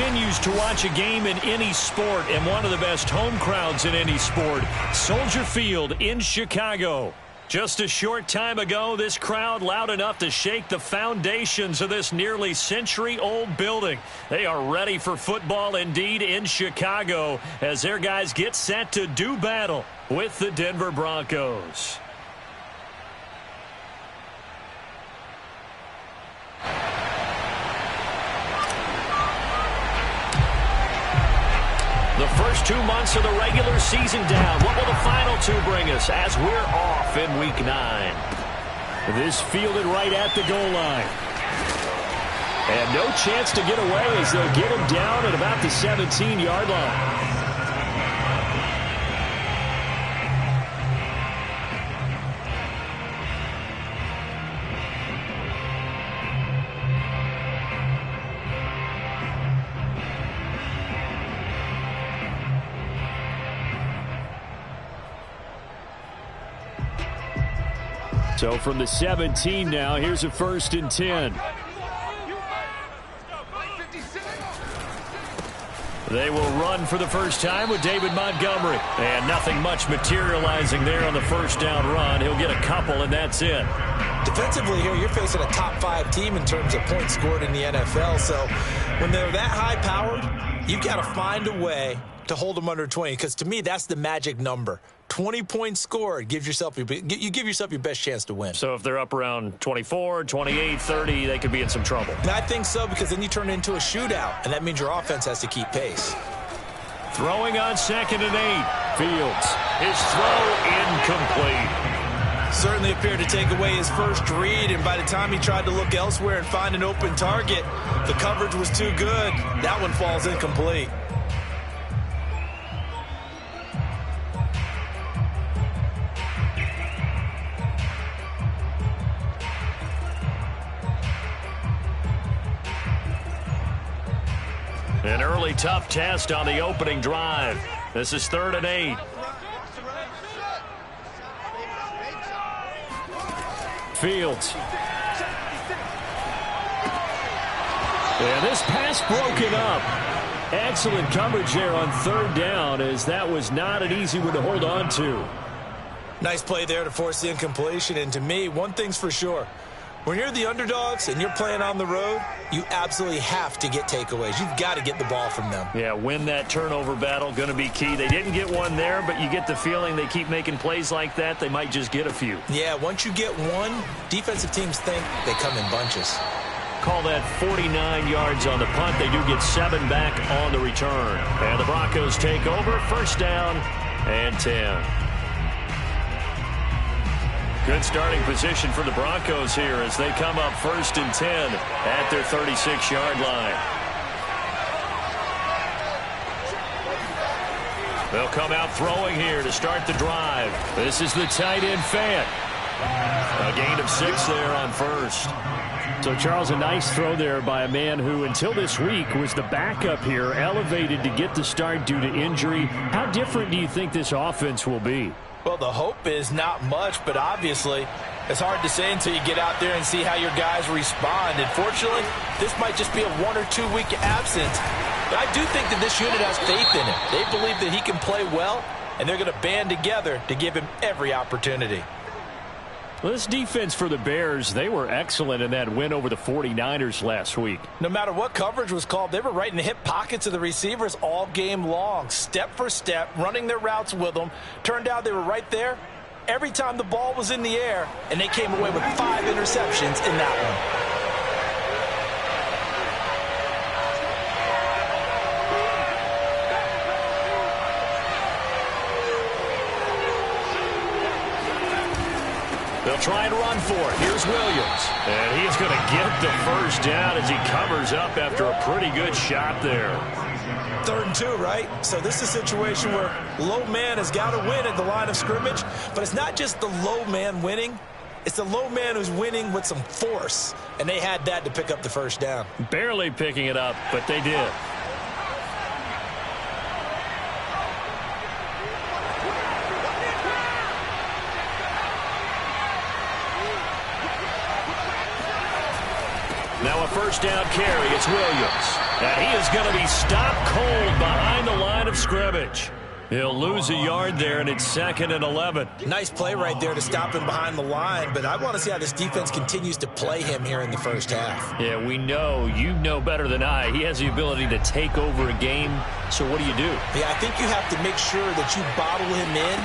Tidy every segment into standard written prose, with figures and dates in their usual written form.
continues to watch a game in any sport and one of the best home crowds in any sport. Soldier Field in Chicago. Just a short time ago, this crowd loud enough to shake the foundations of this nearly century-old building. They are ready for football indeed in Chicago as their guys get set to do battle with the Denver Broncos. The first 2 months of the regular season down. What will the final two bring us as we're off in Week 9? This fielded right at the goal line. And no chance to get away as they'll get him down at about the 17-yard line. So from the 17 now, here's a 1st and 10. They will run for the first time with David Montgomery. And nothing much materializing there on the first down run. He'll get a couple, and that's it. Defensively here, you're facing a top 5 team in terms of points scored in the NFL. So when they're that high-powered, you've got to find a way to hold them under 20. Because to me, that's the magic number. 20 points scored, you give yourself your best chance to win. So if they're up around 24, 28, 30, they could be in some trouble. And I think so, because then you turn it into a shootout, and that means your offense has to keep pace. Throwing on 2nd and 8. Fields. His throw incomplete. Certainly appeared to take away his first read, and by the time he tried to look elsewhere and find an open target, the coverage was too good. That one falls incomplete. An early tough test on the opening drive. This is 3rd and 8. Fields. And this pass broken up. Excellent coverage there on 3rd down, as that was not an easy one to hold on to. Nice play there to force the incompletion. And to me, one thing's for sure. When you're the underdogs and you're playing on the road, you absolutely have to get takeaways. You've got to get the ball from them. Yeah, win that turnover battle, going to be key. They didn't get one there, but you get the feeling they keep making plays like that, they might just get a few. Yeah, once you get one, defensive teams think they come in bunches. Call that 49 yards on the punt. They do get 7 back on the return. And the Broncos take over, 1st down and 10. Good starting position for the Broncos here as they come up 1st and 10 at their 36-yard line. They'll come out throwing here to start the drive. This is the tight end Fant. A gain of 6 there on 1st. So, Charles, a nice throw there by a man who, until this week, was the backup here, elevated to get the start due to injury. How different do you think this offense will be? Well, the hope is not much, but obviously it's hard to say until you get out there and see how your guys respond. And fortunately, this might just be a 1 or 2 week absence. But I do think that this unit has faith in him. They believe that he can play well, and they're going to band together to give him every opportunity. Well, this defense for the Bears, they were excellent in that win over the 49ers last week. No matter what coverage was called, they were right in the hip pockets of the receivers all game long, step for step, running their routes with them. Turned out they were right there every time the ball was in the air, and they came away with 5 interceptions in that one. They'll try and run for it. Here's Williams. And he's going to get the first down as he covers up after a pretty good shot there. 3rd and 2, right? So this is a situation where low man has got to win at the line of scrimmage. But it's not just the low man winning. It's the low man who's winning with some force. And they had that to pick up the first down. Barely picking it up, but they did. Now a first down carry. It's Williams. And he is going to be stopped cold behind the line of scrimmage. He'll lose a yard there, and it's 2nd and 11. Nice play right there to stop him behind the line, but I want to see how this defense continues to play him here in the first half. Yeah, we know. You know better than I. He has the ability to take over a game, so what do you do? Yeah, I think you have to make sure that you bottle him in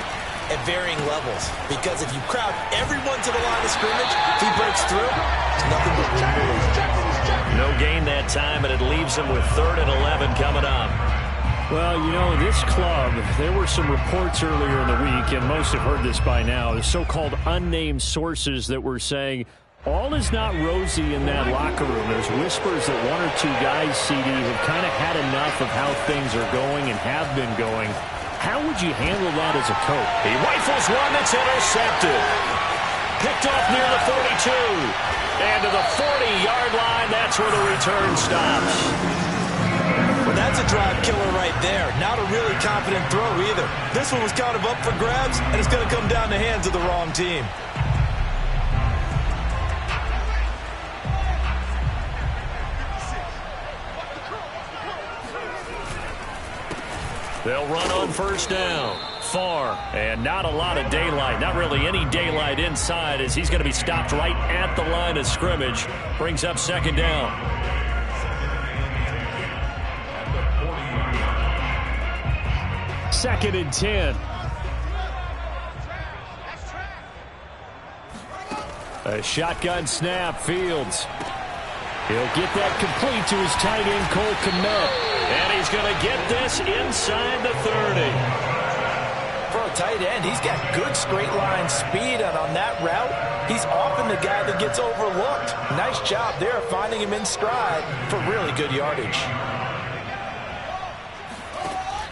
at varying levels, because if you crowd everyone to the line of scrimmage, if he breaks through, it's nothing but room. No gain that time, and it leaves him with 3rd and 11 coming up. Well, you know, this club, there were some reports earlier in the week, and most have heard this by now, the so-called unnamed sources that were saying all is not rosy in that locker room. There's whispers that 1 or 2 guys, CD, have kind of had enough of how things are going and have been going. How would you handle that as a coach? He rifles one that's intercepted. Picked off near the 42. And to the 40-yard line, that's where the return stops. Well, that's a drive killer right there. Not a really confident throw either. This one was kind of up for grabs, and it's going to come down the hands of the wrong team. They'll run on 1st down. Far, and not a lot of daylight. Not really any daylight inside, as he's going to be stopped right at the line of scrimmage. Brings up 2nd down. 2nd and 10. A shotgun snap, Fields. He'll get that complete to his tight end, Cole Kmet. And he's going to get this inside the 30. For a tight end, he's got good straight line speed, and on that route, he's often the guy that gets overlooked. Nice job there finding him in stride for really good yardage.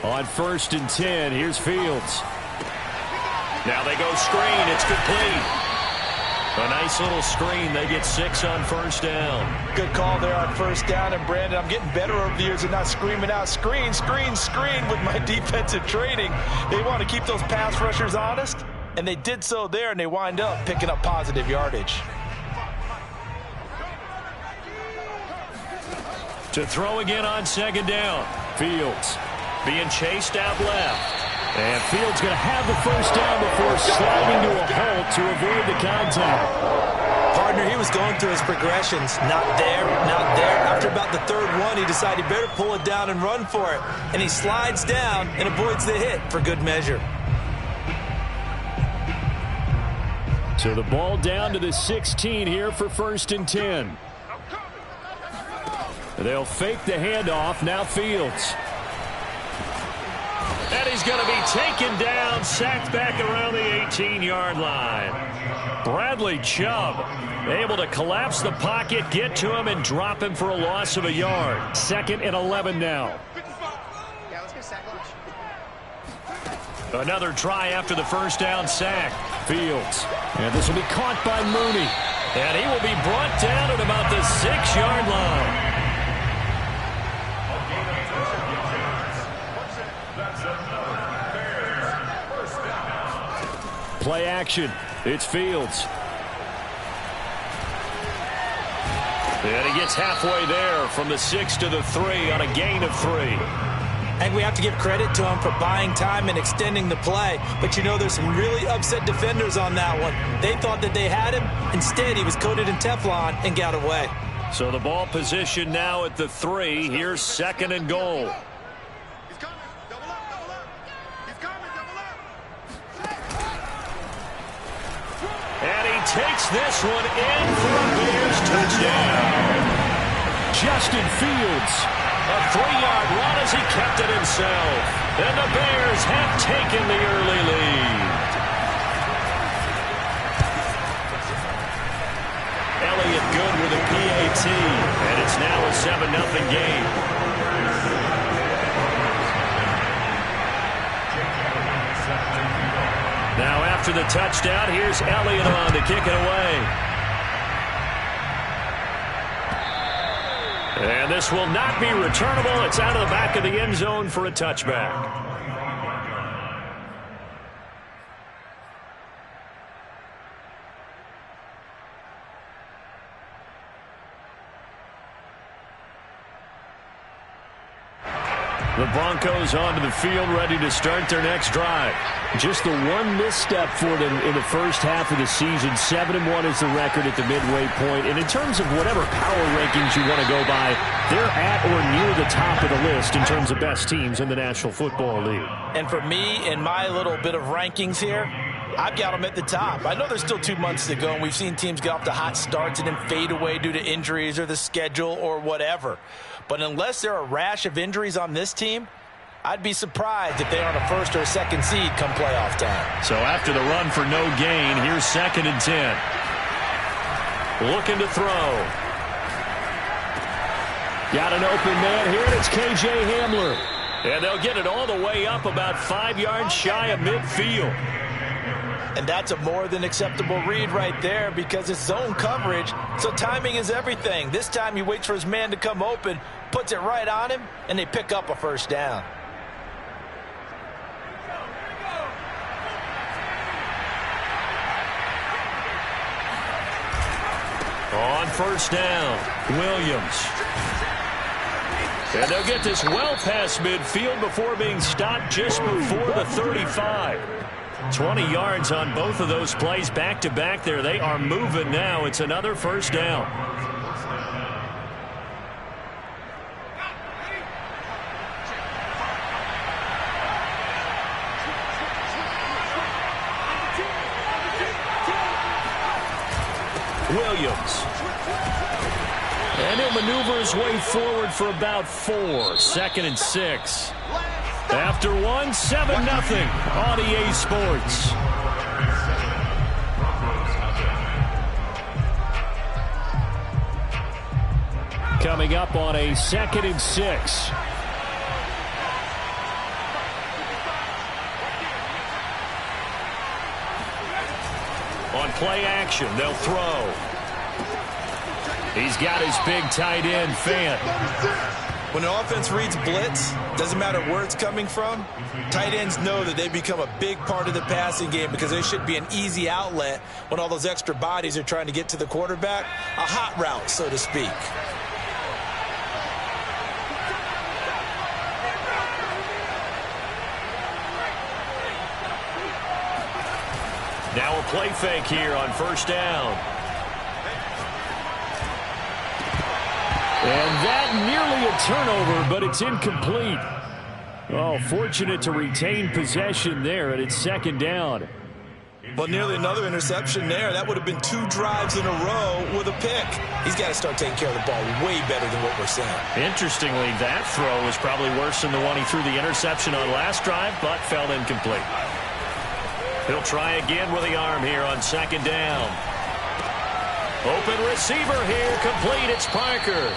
On 1st and 10, here's Fields. Now they go screen. It's complete. A nice little screen. They get 6 on 1st down. Good call there on 1st down. And, Brandon, I'm getting better over the years and not screaming out, screen, screen, screen with my defensive training. They want to keep those pass rushers honest, and they did so there, and they wind up picking up positive yardage. To throw again on 2nd down. Fields being chased out left. And Fields going to have the 1st down before sliding to a halt to avoid the contact. Partner, he was going through his progressions. Not there, not there. After about the 3rd one, he decided he better pull it down and run for it. And he slides down and avoids the hit for good measure. So the ball down to the 16 here for 1st and 10. They'll fake the handoff. Now Fields. And he's going to be taken down, sacked back around the 18-yard line. Bradley Chubb able to collapse the pocket, get to him, and drop him for a loss of a yard. 2nd and 11 now. Another try after the 1st down sack. Fields. And this will be caught by Mooney. And he will be brought down at about the 6-yard line. Play action. It's Fields. And he gets halfway there from the 6 to the 3 on a gain of 3. And we have to give credit to him for buying time and extending the play. But, you know, there's some really upset defenders on that one. They thought that they had him. Instead, he was coated in Teflon and got away. So the ball position now at the 3. Here's 2nd and goal. And he takes this one in for a Bears touchdown. Justin Fields, a 3-yard run as he kept it himself. And the Bears have taken the early lead. Elliott good with a PAT, and it's now a 7-0 game. Now after the touchdown, here's Elliott on to kick it away. And this will not be returnable. It's out of the back of the end zone for a touchback. The Broncos onto the field, ready to start their next drive. Just the one misstep for them in the first half of the season. 7-1 is the record at the midway point. And in terms of whatever power rankings you want to go by, they're at or near the top of the list in terms of best teams in the National Football League. And for me, in my little bit of rankings here, I've got them at the top. I know there's still 2 months to go, and we've seen teams get off to hot starts and then fade away due to injuries or the schedule or whatever. But unless there are a rash of injuries on this team, I'd be surprised if they aren't a first or a second seed come playoff time. So after the run for no gain, here's 2nd and 10. Looking to throw. Got an open man here, and it's K.J. Hamler. And they'll get it all the way up about 5 yards shy of midfield. And that's a more than acceptable read right there because it's zone coverage, so timing is everything. This time he waits for his man to come open, puts it right on him, and they pick up a first down. On first down, Williams. And they'll get this well past midfield before being stopped just before the 35. 20 yards on both of those plays back-to-back there. They are moving now. It's another first down. Williams. And he'll maneuver his way forward for about 4. 2nd and 6. After 7-0 on EA Sports. Coming up on a 2nd and 6. On play action, they'll throw. He's got his big tight end, Fant. When an offense reads blitz, doesn't matter where it's coming from, tight ends know that they become a big part of the passing game because they should be an easy outlet when all those extra bodies are trying to get to the quarterback. A hot route, so to speak. Now a play fake here on first down. And that nearly a turnover, but it's incomplete. Oh, fortunate to retain possession there, and it's 2nd down. Well, nearly another interception there. That would have been 2 drives in a row with a pick. He's got to start taking care of the ball way better than what we're seeing. Interestingly, that throw was probably worse than the one he threw the interception on last drive, but fell incomplete. He'll try again with the arm here on 2nd down. Open receiver here, complete. It's Parker.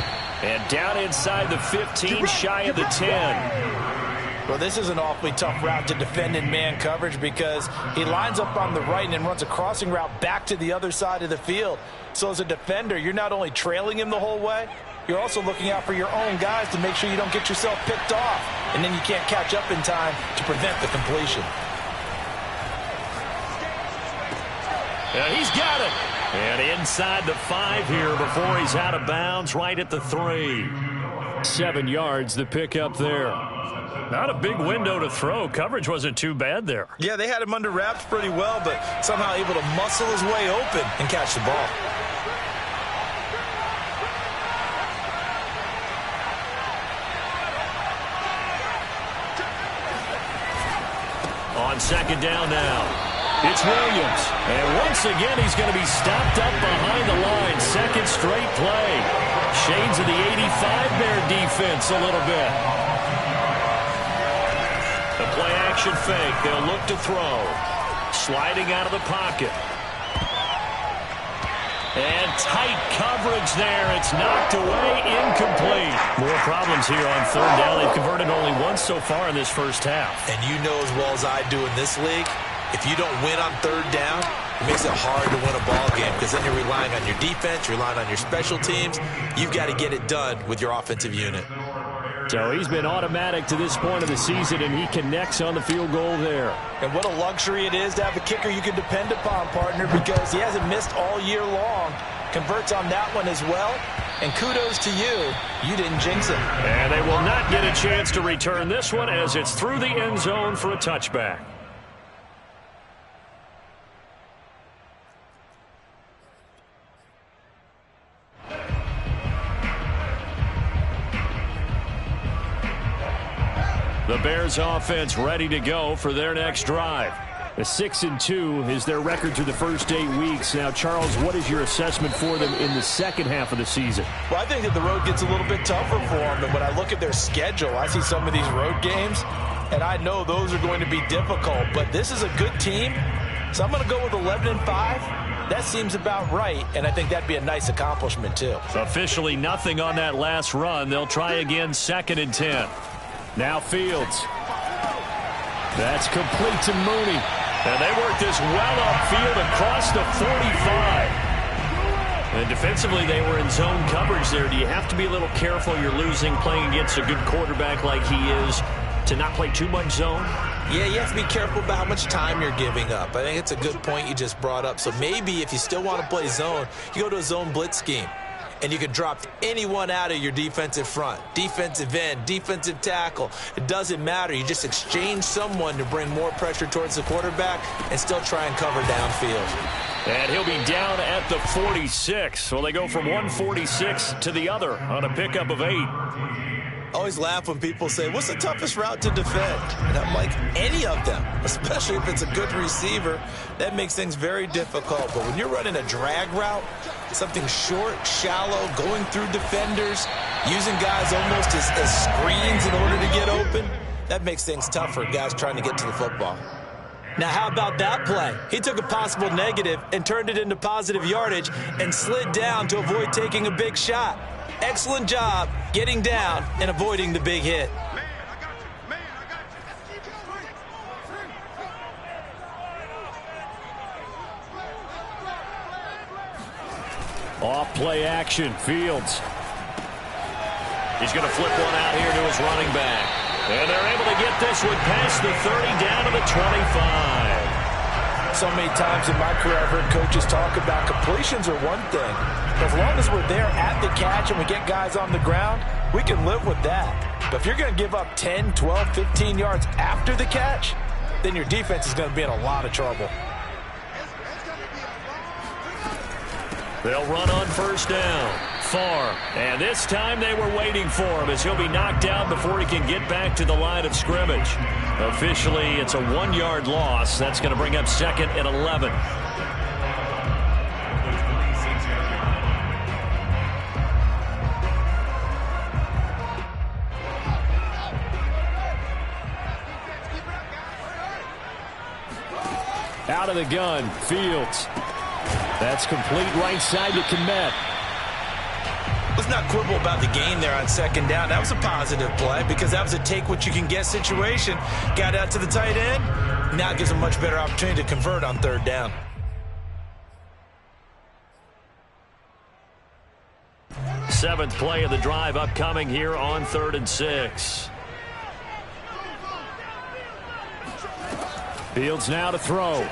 And down inside the 15, shy of the 10. Well, this is an awfully tough route to defend in man coverage because he lines up on the right and then runs a crossing route back to the other side of the field. So as a defender, you're not only trailing him the whole way, you're also looking out for your own guys to make sure you don't get yourself picked off. And then you can't catch up in time to prevent the completion. Yeah, he's got it. And inside the 5 here before he's out of bounds, right at the 3. 7 yards, the pickup there. Not a big window to throw. Coverage wasn't too bad there. Yeah, they had him under wraps pretty well, but somehow able to muscle his way open and catch the ball. On 2nd down now. It's Williams. And once again, he's going to be stopped up behind the line. 2nd straight play. Shades of the 85 Bear defense a little bit. The play action fake. They'll look to throw. Sliding out of the pocket. And tight coverage there. It's knocked away, incomplete. More problems here on 3rd down. They've converted only once so far in this first half. And you know as well as I do in this league, if you don't win on 3rd down, it makes it hard to win a ball game because then you're relying on your defense, you're relying on your special teams. You've got to get it done with your offensive unit. So he's been automatic to this point of the season, and he connects on the field goal there. And what a luxury it is to have a kicker you can depend upon, partner, because he hasn't missed all year long. converts on that one as well. And kudos to you. You didn't jinx it. And they will not get a chance to return this one as it's through the end zone for a touchback. The Bears offense ready to go for their next drive. A 6-2 is their record through the first 8 weeks. Now, Charles, what is your assessment for them in the second half of the season? Well, I think that the road gets a little bit tougher for them. And when I look at their schedule, I see some of these road games, and I know those are going to be difficult. But this is a good team, so I'm going to go with 11-5. That seems about right, and I think that'd be a nice accomplishment, too. Officially nothing on that last run. They'll try again 2nd and 10. Now Fields. That's complete to Mooney. And they work this well upfield across the 45. And defensively, they were in zone coverage there. Do you have to be a little careful? You're losing playing against a good quarterback like he is to not play too much zone? Yeah, you have to be careful about how much time you're giving up. I think it's a good point you just brought up. So maybe if you still want to play zone, you go to a zone blitz scheme. And you can drop anyone out of your defensive front, defensive end, defensive tackle. It doesn't matter. You just exchange someone to bring more pressure towards the quarterback and still try and cover downfield. And he'll be down at the 46. So they go from 146 to the other on a pickup of 8. I always laugh when people say, what's the toughest route to defend? And I'm like, any of them, especially if it's a good receiver. That makes things very difficult. But when you're running a drag route, something short, shallow, going through defenders, using guys almost as screens in order to get open, that makes things tough for guys trying to get to the football. Now, how about that play? He took a possible negative and turned it into positive yardage and slid down to avoid taking a big shot. Excellent job getting down and avoiding the big hit. Off play action, Fields. He's going to flip one out here to his running back. And they're able to get this one past the 30 down to the 25. So many times in my career I've heard coaches talk about completions are one thing. As long as we're there at the catch and we get guys on the ground, we can live with that. But if you're going to give up 10, 12, 15 yards after the catch, then your defense is going to be in a lot of trouble. They'll run on first down. Farr. And this time they were waiting for him as he'll be knocked down before he can get back to the line of scrimmage. Officially, it's a 1-yard loss. That's going to bring up 2nd and 11. Out of the gun, Fields. That's complete right side to Kmet. Let's not quibble about the gain there on 2nd down. That was a positive play because that was a take-what-you-can-get situation. Got out to the tight end. Now it gives a much better opportunity to convert on 3rd down. Seventh play of the drive upcoming here on 3rd and 6. Fields now to throw.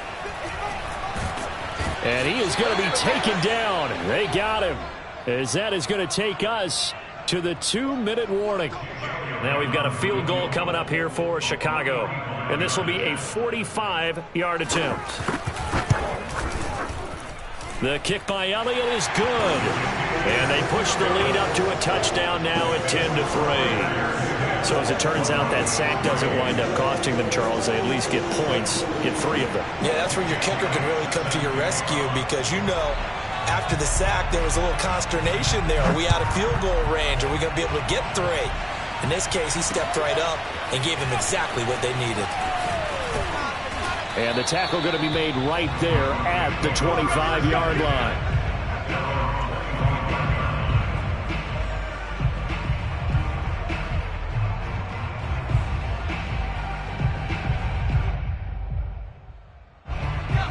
And he is going to be taken down. They got him. As that is going to take us to the 2-minute warning. Now we've got a field goal coming up here for Chicago. And this will be a 45-yard attempt. The kick by Elliott is good. And they push the lead up to a touchdown now at 10-3. So as it turns out, that sack doesn't wind up costing them, Charles. They at least get points, get 3 of them. Yeah, that's where your kicker can really come to your rescue because you know after the sack there was a little consternation there. Are we out of field goal range? Are we going to be able to get 3? In this case, he stepped right up and gave them exactly what they needed. And the tackle going to be made right there at the 25-yard line.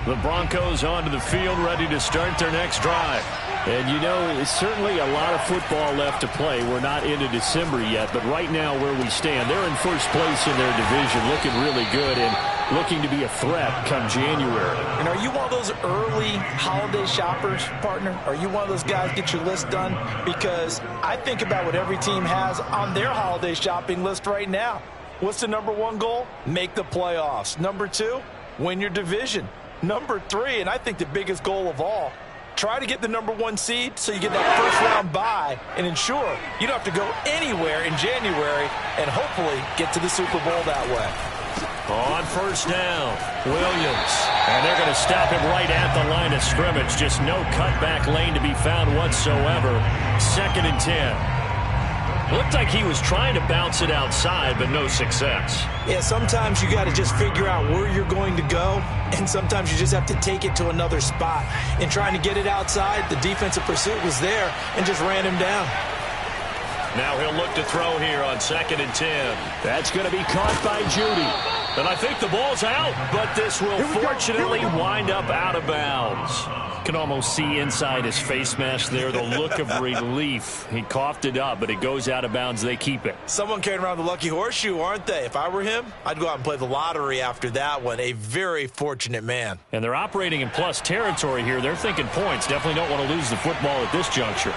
The Broncos onto the field, ready to start their next drive. And, you know, it's certainly a lot of football left to play. We're not into December yet, but right now where we stand, they're in first place in their division, looking really good and looking to be a threat come January. And are you one of those early holiday shoppers, partner? Are you one of those guys get your list done? Because I think about what every team has on their holiday shopping list right now. What's the number one goal? Make the playoffs. Number two, win your division. Number three, and I think the biggest goal of all, try to get the number one seed so you get that first round bye and ensure you don't have to go anywhere in January and hopefully get to the Super Bowl that way. On first down, Williams. And they're going to stop him right at the line of scrimmage. Just no cutback lane to be found whatsoever. 2nd and 10. Looked like he was trying to bounce it outside, but no success. Yeah, sometimes you got to just figure out where you're going to go, and sometimes you just have to take it to another spot. In trying to get it outside, the defensive pursuit was there and just ran him down. Now he'll look to throw here on 2nd and 10. That's going to be caught by Judy. And I think the ball's out, but this will fortunately wind up out of bounds. Can almost see inside his face mask there the look of relief. He coughed it up, but it goes out of bounds. They keep it. Someone carrying around the lucky horseshoe, aren't they? If I were him, I'd go out and play the lottery after that one. A very fortunate man. And they're operating in plus territory here. They're thinking points. Definitely don't want to lose the football at this juncture.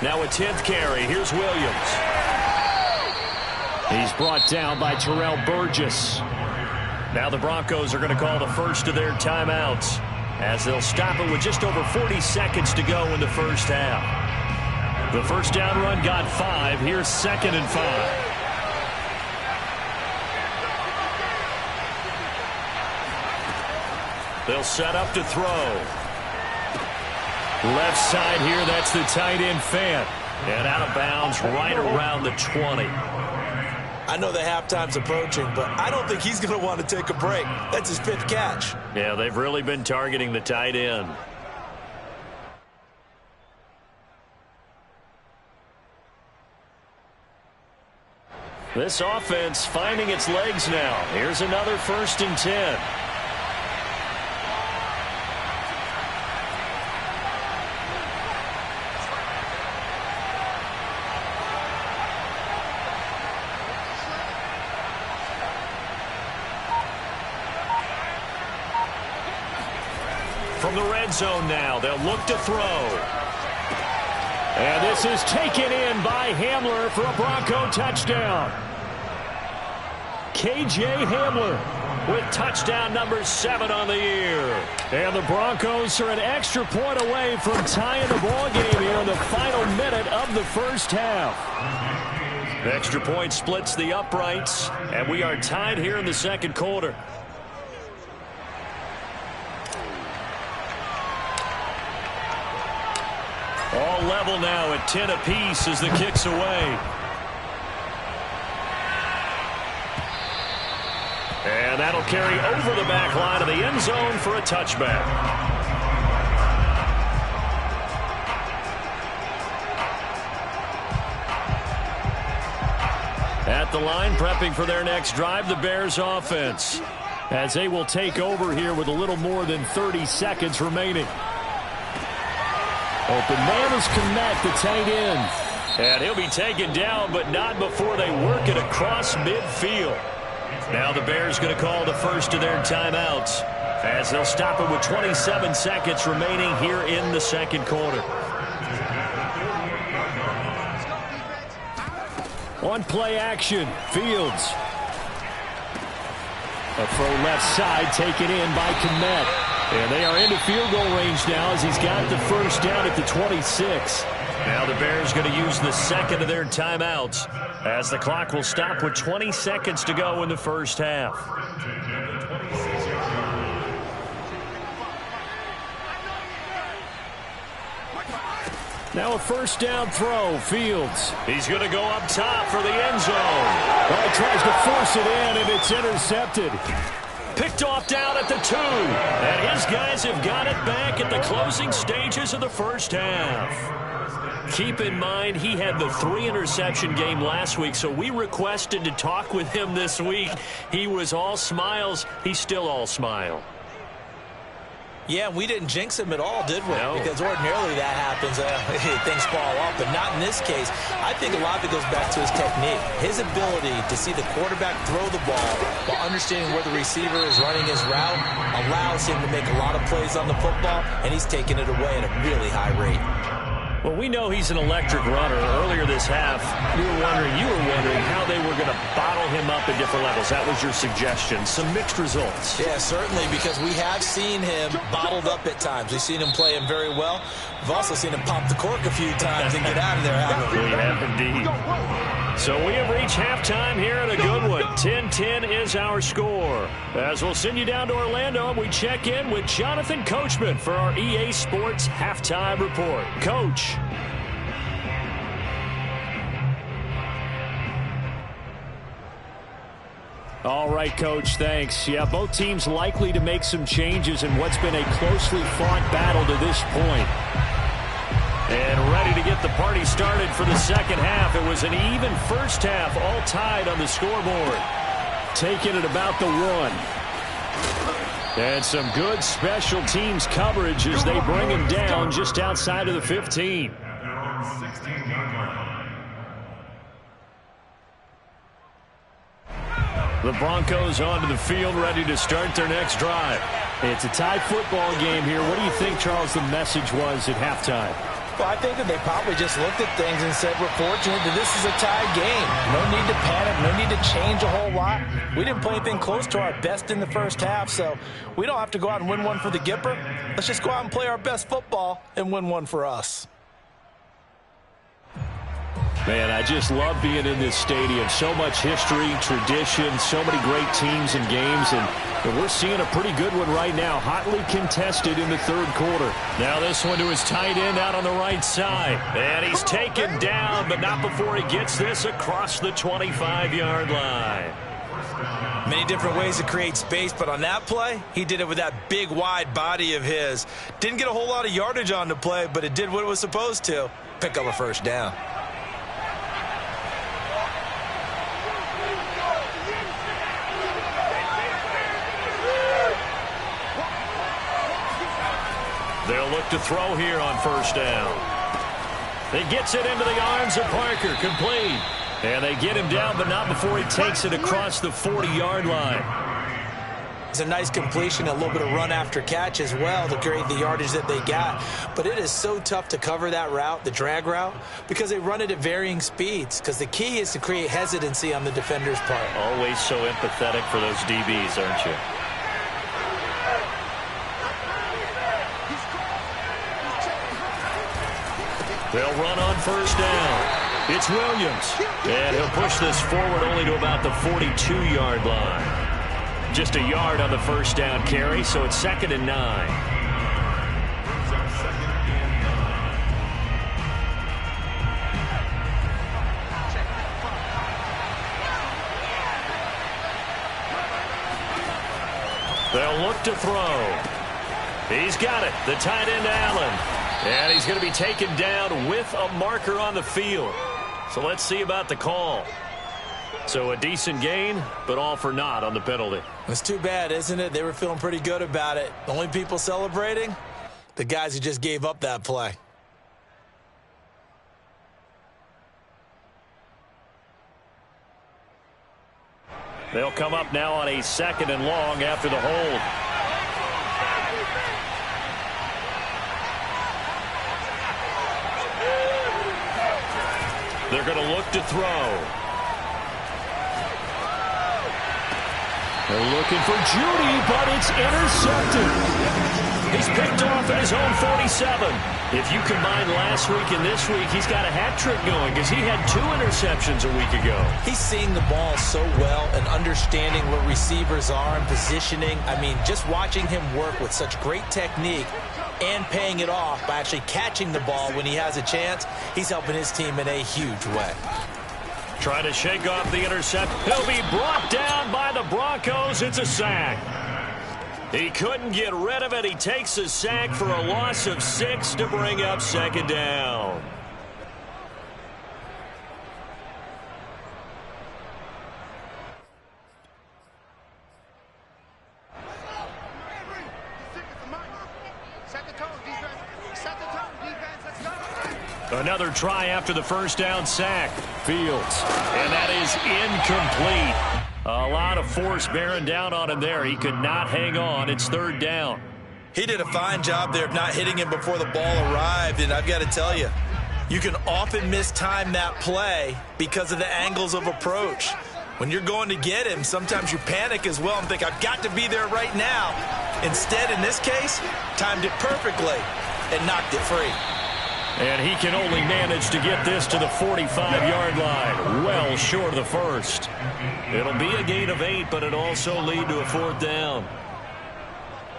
Now a 10th carry. Here's Williams. He's brought down by Terrell Burgess. Now the Broncos are going to call the first of their timeouts as they'll stop it with just over 40 seconds to go in the first half. The first down run got 5. Here's 2nd and 5. They'll set up to throw. Left side here, that's the tight end Fant. And out of bounds right around the 20. I know the halftime's approaching, but I don't think he's going to want to take a break. That's his 5th catch. Yeah, they've really been targeting the tight end. This offense finding its legs now. Here's another 1st and 10. From the red zone now, they'll look to throw. And this is taken in by Hamler for a Bronco touchdown. K.J. Hamler with touchdown number 7 on the year. And the Broncos are an extra point away from tying the ball game here in the final minute of the first half. The extra point splits the uprights, and we are tied here in the second quarter. All level now at 10 apiece as the kick's away. And that'll carry over the back line of the end zone for a touchback. At the line, prepping for their next drive, the Bears offense, as they will take over here with a little more than 30 seconds remaining. Open man is Kmet, the tight end. And he'll be taken down, but not before they work it across midfield. Now the Bears going to call the first of their timeouts as they'll stop it with 27 seconds remaining here in the second quarter. On play action, Fields. A throw left side taken in by Kmet. And they are into field goal range now as he's got the first down at the 26. Now the Bears going to use the second of their timeouts as the clock will stop with 20 seconds to go in the first half. Now a first down throw, Fields. He's going to go up top for the end zone. Well, he tries to force it in, and it's intercepted. Picked off down at the 2. And his guys have got it back at the closing stages of the first half. Keep in mind, he had the 3-interception game last week, so we requested to talk with him this week. He was all smiles. He's still all smile. Yeah, we didn't jinx him at all, did we? No. Because ordinarily that happens. Things fall off, but not in this case. I think a lot of it goes back to his technique. His ability to see the quarterback throw the ball while understanding where the receiver is running his route allows him to make a lot of plays on the football, and he's taking it away at a really high rate. Well, we know he's an electric runner. Earlier this half, you were wondering how they were going to bottle him up at different levels. That was your suggestion. Some mixed results. Yeah, certainly, because we have seen him bottled up at times. We've seen him play him very well. We've also seen him pop the cork a few times and get out of there. We have indeed. So we have reached halftime here at a good one. 10-10 is our score. As we'll send you down to Orlando, we check in with Jonathan Coachman for our EA Sports Halftime Report. Coach. All right, Coach, thanks. Yeah, both teams likely to make some changes in what's been a closely fought battle to this point. And ready to get the party started for the second half. It was an even first half, all tied on the scoreboard. Taking it about the 1. And some good special teams coverage as they bring him down just outside of the 15. The Broncos onto the field, ready to start their next drive. It's a tie football game here. What do you think, Charles, the message was at halftime? Well, I think that they probably just looked at things and said, we're fortunate that this is a tie game. No need to panic, no need to change a whole lot. We didn't play anything close to our best in the first half, so we don't have to go out and win one for the Gipper. Let's just go out and play our best football and win one for us. Man, I just love being in this stadium. So much history, tradition, so many great teams and games, and we're seeing a pretty good one right now, hotly contested in the third quarter. Now this one to his tight end out on the right side. And he's taken down, but not before he gets this across the 25-yard line. Many different ways to create space, but on that play, he did it with that big, wide body of his. Didn't get a whole lot of yardage on the play, but it did what it was supposed to. Pick up a first down. They'll look to throw here on first down. He gets it into the arms of Parker, complete. And they get him down, but not before he takes it across the 40-yard line. It's a nice completion, a little bit of run after catch as well to create the yardage that they got. But it is so tough to cover that route, the drag route, because they run it at varying speeds. Because the key is to create hesitancy on the defender's part. Always so empathetic for those DBs, aren't you? They'll run on first down. It's Williams. And he'll push this forward only to about the 42-yard line. Just a yard on the first down carry, so it's 2nd and 9. They'll look to throw. He's got it. The tight end, Allen. And he's going to be taken down with a marker on the field. So let's see about the call. So a decent gain, but all for naught on the penalty. It's too bad, isn't it? They were feeling pretty good about it. The only people celebrating? The guys who just gave up that play. They'll come up now on a 2nd and long after the hold. They're going to look to throw. They're looking for Judy, but it's intercepted. He's picked off at his own 47. If you combine last week and this week, he's got a hat trick going because he had 2 interceptions a week ago. He's seeing the ball so well and understanding where receivers are and positioning. I mean, just watching him work with such great technique and paying it off by actually catching the ball when he has a chance, he's helping his team in a huge way. Trying to shake off the intercept. He'll be brought down by the Broncos. It's a sack. He couldn't get rid of it. He takes a sack for a loss of 6 to bring up second down. Another try after the first down sack. Fields. And that is incomplete. A lot of force bearing down on him there. He could not hang on. It's third down. He did a fine job there of not hitting him before the ball arrived. And I've got to tell you, you can often mistime that play because of the angles of approach. When you're going to get him, sometimes you panic as well and think, I've got to be there right now. Instead, in this case, timed it perfectly and knocked it free. And he can only manage to get this to the 45-yard line, well short of the first. It'll be a gain of 8, but it'll also lead to a fourth down.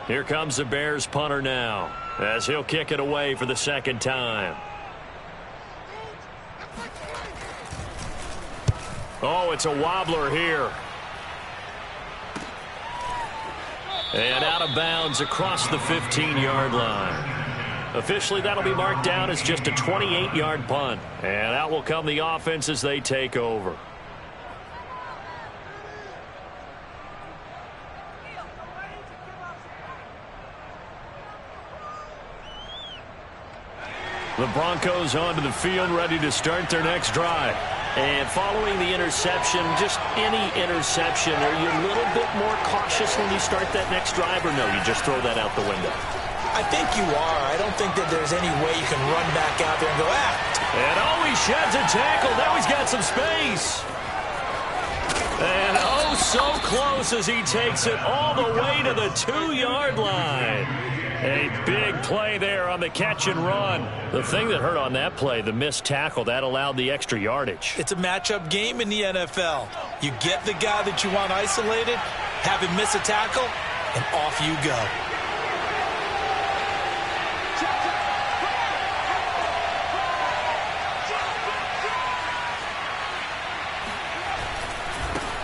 Here comes the Bears punter now, as he'll kick it away for the second time. Oh, it's a wobbler here. And out of bounds across the 15-yard line. Officially, that'll be marked down as just a 28-yard punt. And out will come the offense as they take over. The Broncos onto the field, ready to start their next drive. And following the interception, just any interception, are you a little bit more cautious when you start that next drive, or no, you just throw that out the window? I think you are. I don't think that there's any way you can run back out there and go, And he sheds a tackle. Now he's got some space. And so close as he takes it all the way to the 2-yard line. A big play there on the catch and run. The thing that hurt on that play, the missed tackle, that allowed the extra yardage. It's a matchup game in the NFL. You get the guy that you want isolated, have him miss a tackle, and off you go.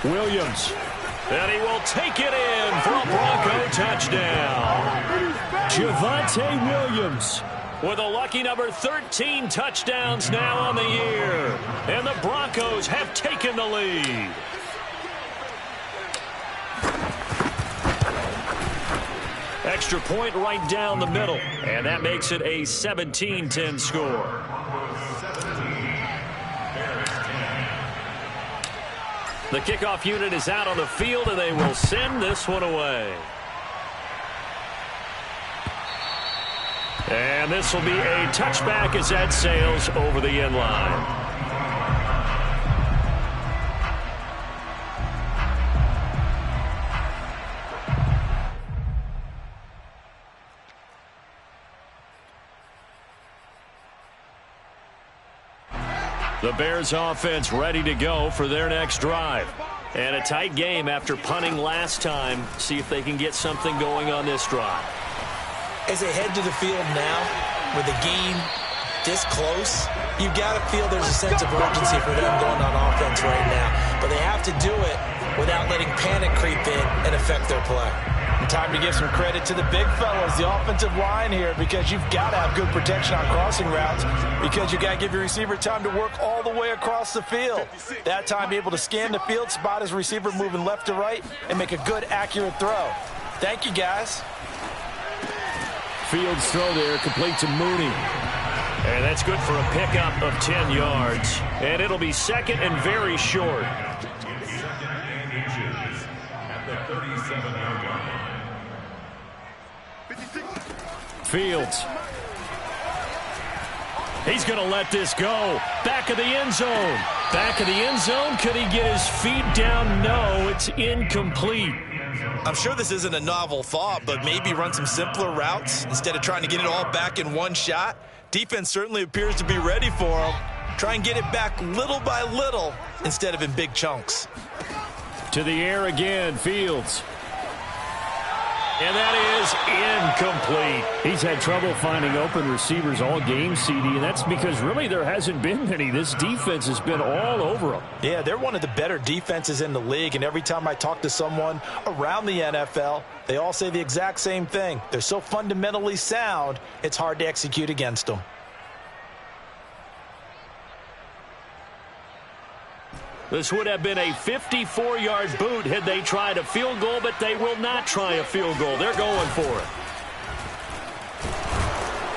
Williams, and he will take it in for a Bronco touchdown. Javonte Williams with a lucky number 13 touchdowns now on the year. And the Broncos have taken the lead. Extra point right down the middle, and that makes it a 17-10 score. The kickoff unit is out on the field, and they will send this one away. And this will be a touchback as that sails over the end line. The Bears offense ready to go for their next drive. And a tight game after punting last time. See if they can get something going on this drive. As they head to the field now, with the game this close, you've got to feel there's a sense of urgency for them going on offense right now. But they have to do it without letting panic creep in and affect their play. And time to give some credit to the big fellas, the offensive line here, because you've got to have good protection on crossing routes, because you've got to give your receiver time to work all the way across the field. That time, be able to scan the field, spot his receiver moving left to right, and make a good, accurate throw. Thank you, guys. Fields throw there, complete to Mooney. And that's good for a pickup of 10 yards. And it'll be second and very short. Fields. He's going to let this go. Back of the end zone. Back of the end zone. Could he get his feet down? No, it's incomplete. I'm sure this isn't a novel thought, but maybe run some simpler routes instead of trying to get it all back in one shot. Defense certainly appears to be ready for him. Try and get it back little by little instead of in big chunks. To the air again, Fields. And that is incomplete. He's had trouble finding open receivers all game, CD, and that's because really there hasn't been many. This defense has been all over them. Yeah, they're one of the better defenses in the league, and every time I talk to someone around the NFL, they all say the exact same thing. They're so fundamentally sound, it's hard to execute against them. This would have been a 54-yard boot had they tried a field goal, but they will not try a field goal. They're going for it.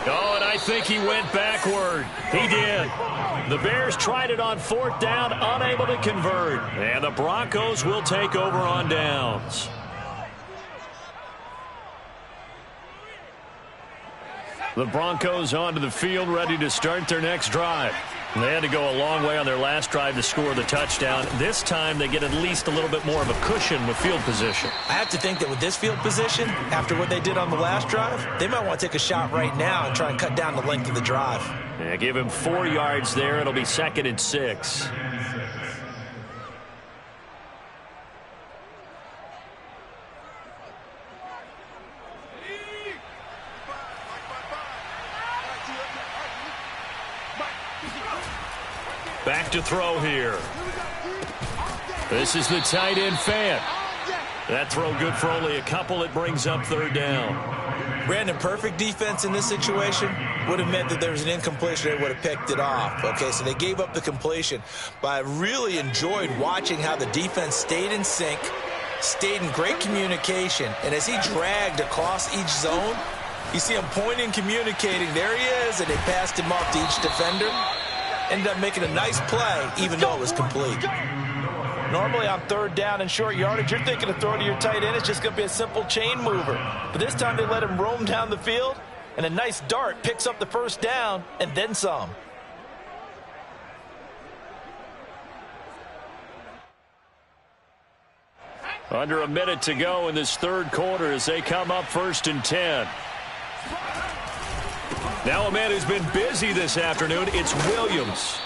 Oh, and I think he went backward. He did. The Bears tried it on 4th down, unable to convert. And the Broncos will take over on downs. The Broncos onto the field, ready to start their next drive. They had to go a long way on their last drive to score the touchdown. This time they get at least a little bit more of a cushion with field position. I have to think that with this field position, after what they did on the last drive, they might want to take a shot right now and try and cut down the length of the drive. Yeah, give him 4 yards there. It'll be 2nd and 6. Back to throw here. This is the tight end Fant. That throw good for only a couple. It brings up 3rd down. Brandon, perfect defense in this situation would have meant that there was an incompletion. They would have picked it off. Okay, so they gave up the completion. But I really enjoyed watching how the defense stayed in sync, stayed in great communication. And as he dragged across each zone, you see him pointing, communicating. There he is, and they passed him off to each defender. Ended up making a nice play, even though it was complete. Normally on 3rd down and short yardage, you're thinking of throwing to your tight end. It's just going to be a simple chain mover. But this time they let him roam down the field, and a nice dart picks up the 1st down and then some. Under a minute to go in this 3rd quarter as they come up 1st and 10. Now a man who's been busy this afternoon, it's Williams.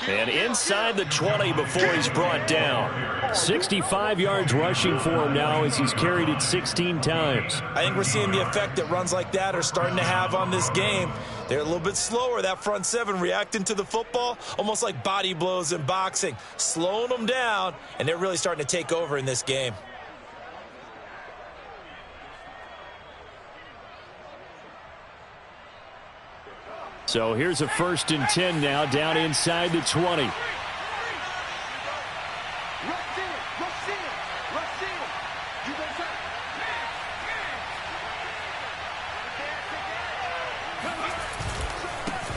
And inside the 20 before he's brought down. 65 yards rushing for him now as he's carried it 16 times. I think we're seeing the effect that runs like that are starting to have on this game. They're a little bit slower, that front 7, reacting to the football, almost like body blows in boxing. Slowing them down, and they're really starting to take over in this game. So here's a 1st and 10 now, down inside the 20.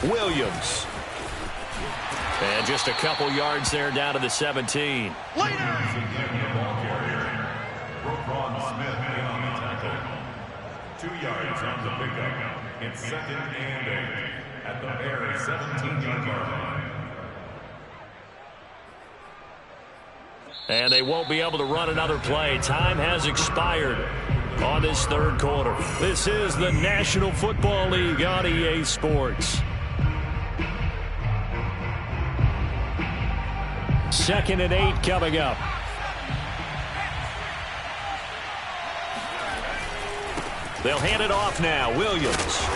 Williams. And just a couple yards there down to the 17. It's 2nd and 8 at the Bears' 17-yard line. And they won't be able to run another play. Time has expired on this 3rd quarter. This is the National Football League on EA Sports. 2nd and 8 coming up. They'll hand it off now. Williams.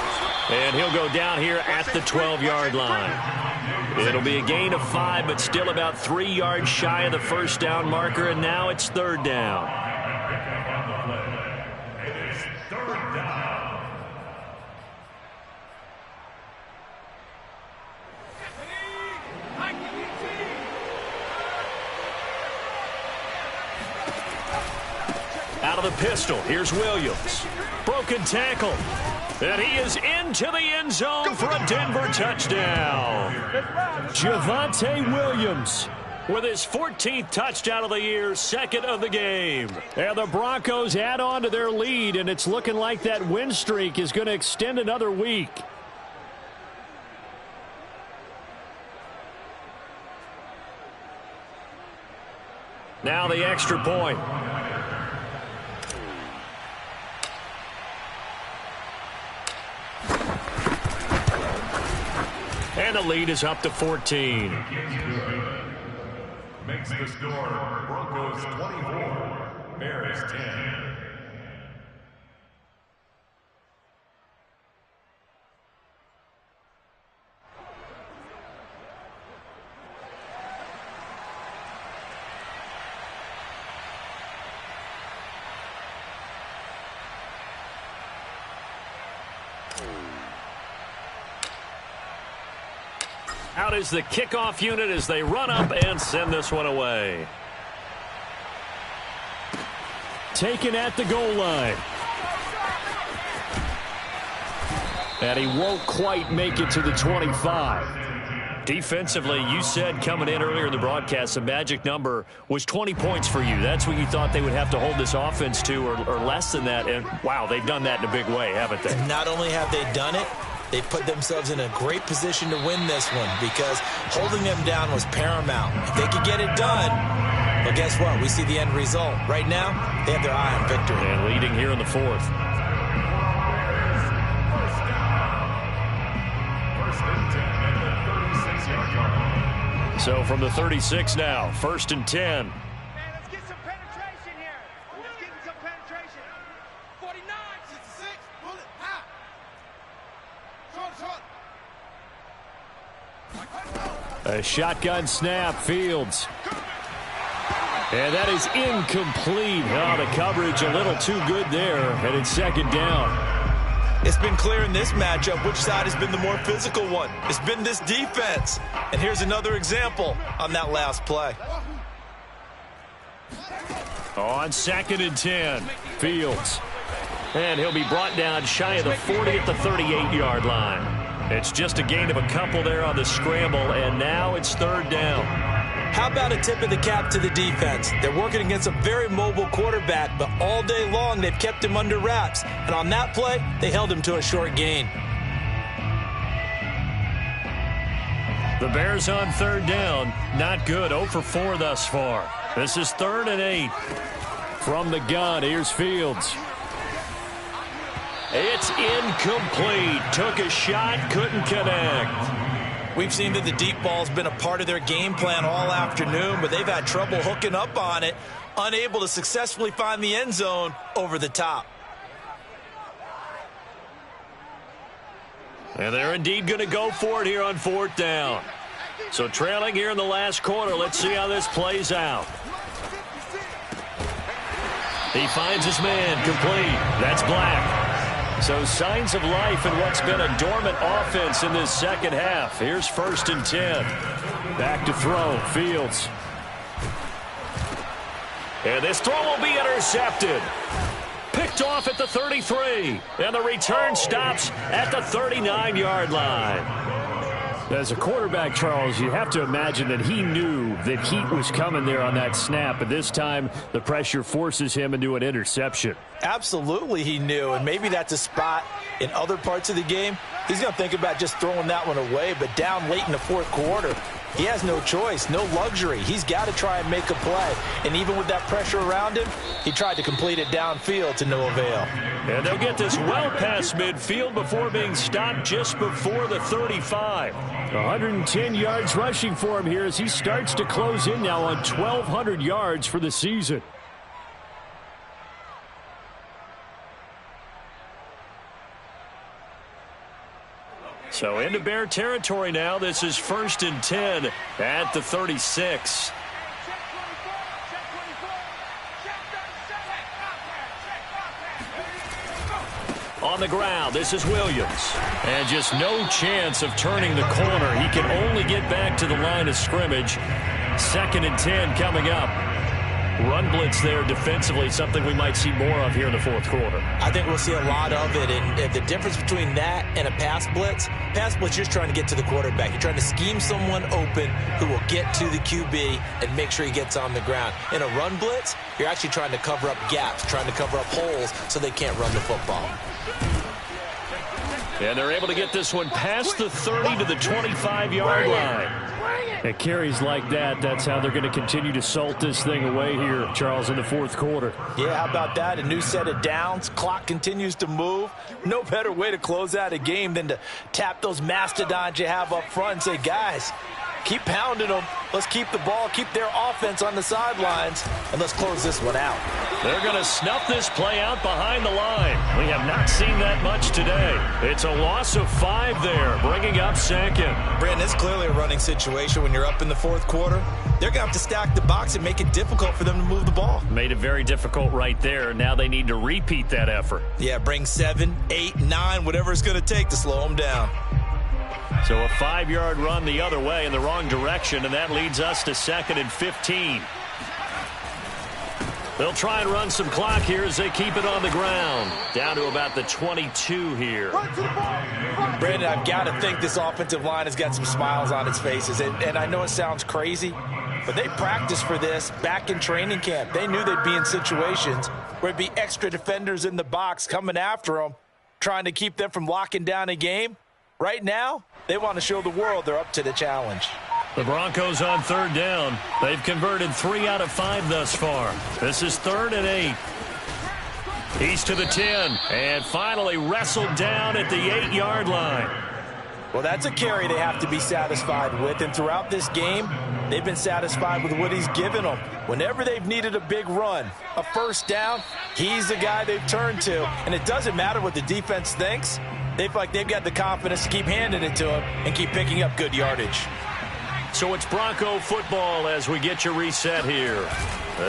And he'll go down here at the 12-yard line. It'll be a gain of 5, but still about 3 yards shy of the 1st down marker, and now it's 3rd down. Out of the pistol, here's Williams. Broken tackle. And he is into the end zone for a Denver touchdown. Javonte Williams with his 14th touchdown of the year, 2nd of the game. And the Broncos add on to their lead, and it's looking like that win streak is going to extend another week. Now the extra point. And the lead is up to 14. Makes the score Broncos 24, Bears 10. Out is the kickoff unit as they run up and send this one away. Taken at the goal line. And he won't quite make it to the 25. Defensively, you said coming in earlier in the broadcast, the magic number was 20 points for you. That's what you thought they would have to hold this offense to, or less than that. And, wow, they've done that in a big way, haven't they? Not only have they done it, they've put themselves in a great position to win this one because holding them down was paramount. If they could get it done, well, guess what? We see the end result. Right now, they have their eye on victory. And leading here in the fourth. So from the 36 now, 1st and 10. Man, let's get some penetration here. Let's get some penetration. 49, 66, pull it, high. Short. A shotgun snap, Fields. And that is incomplete. Oh, the coverage a little too good there, and it's 2nd down. It's been clear in this matchup which side has been the more physical one. It's been this defense. And here's another example on that last play. On 2nd and 10, Fields. And he'll be brought down shy of the 40 at the 38-yard line. It's just a gain of a couple there on the scramble, and now it's 3rd down. How about a tip of the cap to the defense? They're working against a very mobile quarterback, but all day long they've kept him under wraps. And on that play, they held him to a short gain. The Bears on 3rd down. Not good. 0 for 4 thus far. This is 3rd and 8. From the gun, here's Fields. It's incomplete. Took a shot, couldn't connect. We've seen that the deep ball's been a part of their game plan all afternoon, but they've had trouble hooking up on it, unable to successfully find the end zone over the top. And they're indeed going to go for it here on 4th down. So trailing here in the last quarter, let's see how this plays out. He finds his man, complete. That's Black. So signs of life in what's been a dormant offense in this second half. Here's 1st and 10. Back to throw, Fields. And this throw will be intercepted. Picked off at the 33. And the return stops at the 39-yard line. As a quarterback, Charles, you have to imagine that he knew that heat was coming there on that snap. But this time, the pressure forces him into an interception. Absolutely he knew, and maybe that's a spot in other parts of the game. He's going to think about just throwing that one away, but down late in the 4th quarter, he has no choice, no luxury. He's got to try and make a play. And even with that pressure around him, he tried to complete it downfield to no avail. And they'll get this well past midfield before being stopped just before the 35. 110 yards rushing for him here as he starts to close in now on 1,200 yards for the season. So into Bear territory now. This is 1st and 10 at the 36. On the ground, this is Williams. And just no chance of turning the corner. He can only get back to the line of scrimmage. 2nd and 10 coming up. Run blitz there defensively, something we might see more of here in the 4th quarter. I think we'll see a lot of it, and the difference between that and a pass blitz, you're just trying to get to the quarterback. You're trying to scheme someone open who will get to the QB and make sure he gets on the ground. In a run blitz, you're actually trying to cover up gaps, trying to cover up holes so they can't run the football. And they're able to get this one past the 30 to the 25-yard line. At carries like that, that's how they're going to continue to salt this thing away here, Charles, in the 4th quarter. Yeah, how about that? A new set of downs. Clock continues to move. No better way to close out a game than to tap those mastodons you have up front and say, guys, keep pounding them. Let's keep the ball, keep their offense on the sidelines, and let's close this one out. They're going to snuff this play out behind the line. We have not seen that much today. It's a loss of 5 there, bringing up 2nd. Brandon, it's clearly a running situation when you're up in the 4th quarter. They're going to have to stack the box and make it difficult for them to move the ball. Made it very difficult right there. Now they need to repeat that effort. Yeah, bring 7, 8, 9, whatever it's going to take to slow them down. So a 5-yard run the other way in the wrong direction, and that leads us to 2nd and 15. They'll try and run some clock here as they keep it on the ground. Down to about the 22 here. Brandon, I've got to think this offensive line has got some smiles on its faces. And I know it sounds crazy, but they practiced for this back in training camp. They knew they'd be in situations where there'd be extra defenders in the box coming after them, trying to keep them from locking down a game. Right now, they want to show the world they're up to the challenge. The Broncos on 3rd down. They've converted 3 out of 5 thus far. This is 3rd and 8. He's to the 10 and finally wrestled down at the 8-yard line. Well, that's a carry they have to be satisfied with, and throughout this game, they've been satisfied with what he's given them. Whenever they've needed a big run, a first down, he's the guy they've turned to. And it doesn't matter what the defense thinks. They feel like they've got the confidence to keep handing it to him and keep picking up good yardage. So it's Bronco football as we get you reset here.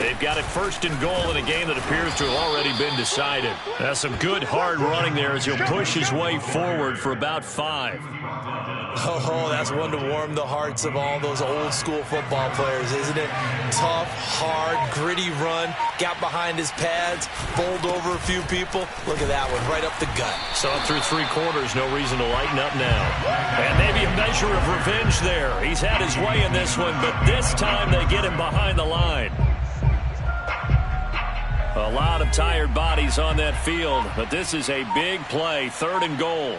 They've got it 1st and goal in a game that appears to have already been decided. That's some good hard running there as he'll push his way forward for about 5. Oh, that's one to warm the hearts of all those old school football players, isn't it? Tough, hard, gritty run, got behind his pads, bowled over a few people. Look at that one, right up the gut. So through 3 quarters, no reason to lighten up now. And maybe a measure of revenge there. He's had his way in this one, but this time they get him behind the line. A lot of tired bodies on that field, but this is a big play, 3rd and goal.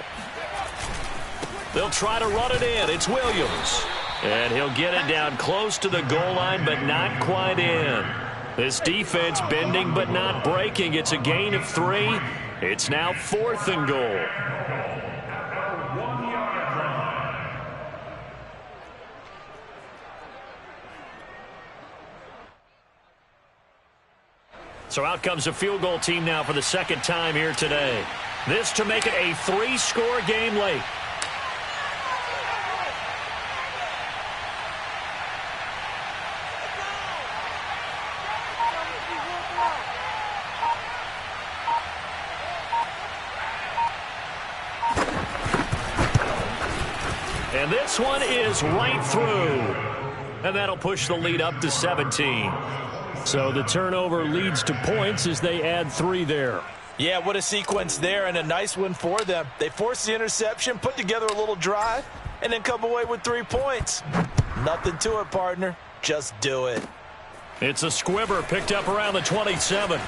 They'll try to run it in. It's Williams. And he'll get it down close to the goal line, but not quite in. This defense bending but not breaking. It's a gain of 3. It's now 4th and goal. So out comes a field goal team now for the 2nd time here today. This to make it a 3-score game late. And this one is right through. And that'll push the lead up to 17. So the turnover leads to points as they add 3 there. Yeah, what a sequence there, and a nice one for them. They forced the interception, put together a little drive, and then come away with 3 points. Nothing to it, partner. Just do it. It's a squibber picked up around the 27.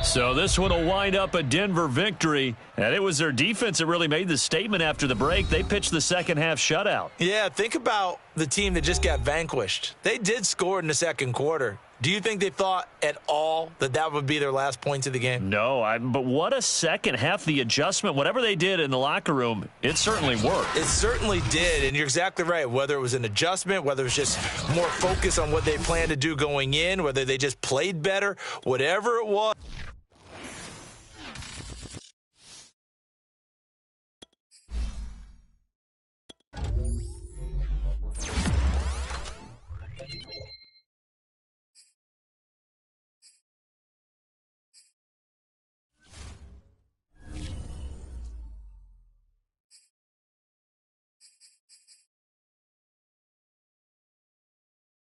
So this one will wind up a Denver victory, and it was their defense that really made the statement after the break. They pitched the second half shutout. Yeah, think about the team that just got vanquished. They did score in the second quarter. Do you think they thought at all that that would be their last points of the game? No, but what a second half. The adjustment, whatever they did in the locker room, it certainly worked. It certainly did, and you're exactly right. Whether it was an adjustment, whether it was just more focus on what they planned to do going in, whether they just played better, whatever it was.